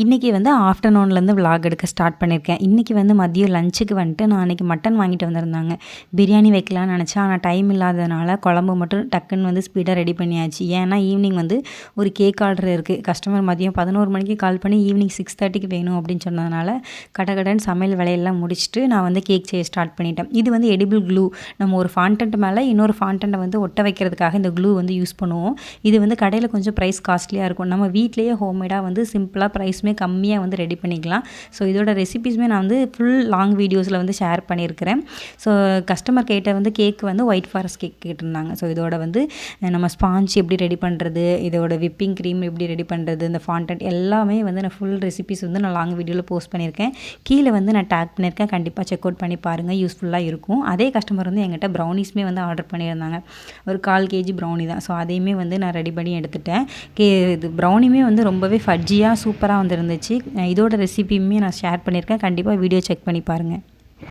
இன்றைக்கி வந்து ஆஃப்டர்நூன்லேருந்து விலாக் எடுக்க ஸ்டார்ட் பண்ணியிருக்கேன். இன்றைக்கி வந்து மதியம் லஞ்சுக்கு வந்துட்டு நான் அன்றைக்கி மட்டன் வாங்கிட்டு வந்திருந்தாங்க. பிரியாணி வைக்கலான்னு நினச்சேன். ஆனால் டைம் இல்லாததுனால குழம்பு மட்டும் டக்குன்னு வந்து ஸ்பீடாக ரெடி பண்ணியாச்சு. ஏன்னா ஈவினிங் வந்து ஒரு கேக் ஆர்டர் இருக்குது. கஸ்டமர் மதியம் 11 மணிக்கு கால் பண்ணி ஈவினிங் 6:30க்கு வேணும் அப்படின்னு சொன்னதுனால கடகடன்னு சமையல் வேலையெல்லாம் முடிச்சுட்டு நான் வந்து கேக் செய்ய ஸ்டார்ட் பண்ணிட்டேன். இது வந்து எடிபிள் க்ளூ. நம்ம ஒரு ஃபாண்டன்ட் மேலே இன்னொரு ஃபாண்டன்ட்டை வந்து ஒட்ட வைக்கிறதுக்காக இந்த க்ளூ வந்து யூஸ் பண்ணுவோம். இது வந்து கடையில் கொஞ்சம் ப்ரைஸ் காஸ்ட்லியாக இருக்கும். நம்ம வீட்லேயே ஹோம்மேடாக வந்து சிம்பிளாக ப்ரைஸ்மே கம்மியாக வந்து ரெடி பண்ணிக்கலாம். ஸோ இதோட ரெசிபீஸுமே நான் வந்து ஃபுல் லாங் வீடியோஸில் வந்து ஷேர் பண்ணியிருக்கிறேன். ஸோ கஸ்டமர் கேட்ட வந்து கேக் வந்து ஒயிட் ஃபாரஸ்ட் கேக் கேட்டிருந்தாங்க. ஸோ இதோட வந்து நம்ம ஸ்பாஞ்ச் எப்படி ரெடி பண்ணுறது, இதோட விப்பிங் க்ரீம் எப்படி ரெடி பண்ணுறது, இந்த ஃபாண்டன்ட் எல்லாமே வந்து நான் ஃபுல் ரெசிபீஸ் வந்து நான் லாங் வீடியோவில் போஸ்ட் பண்ணியிருக்கேன். கீழே வந்து நான் டேக் பண்ணியிருக்கேன். கண்டிப்பாக செக் அவுட் பண்ணி பாருங்கள், யூஸ்ஃபுல்லாக இருக்கும். அதே கஸ்டமர் வந்து என்கிட்ட ப்ரௌனிஸ்மே வந்து ஆர்டர் பண்ணியிருந்தாங்க. ஒரு 1/4 kg ப்ரௌனி தான். ஸோ அதையுமே வந்து நான் ரெடி பண்ணி எடுத்துட்டேன். இது ப்ரௌனியுமே வந்து ரொம்பவே ஃபட்ஜியாக சூப்பராக வந்துருந்துச்சு. இதோட ரெசிபியுமே நான் ஷேர் பண்ணியிருக்கேன். கண்டிப்பாக வீடியோ செக் பண்ணி பாருங்கள்.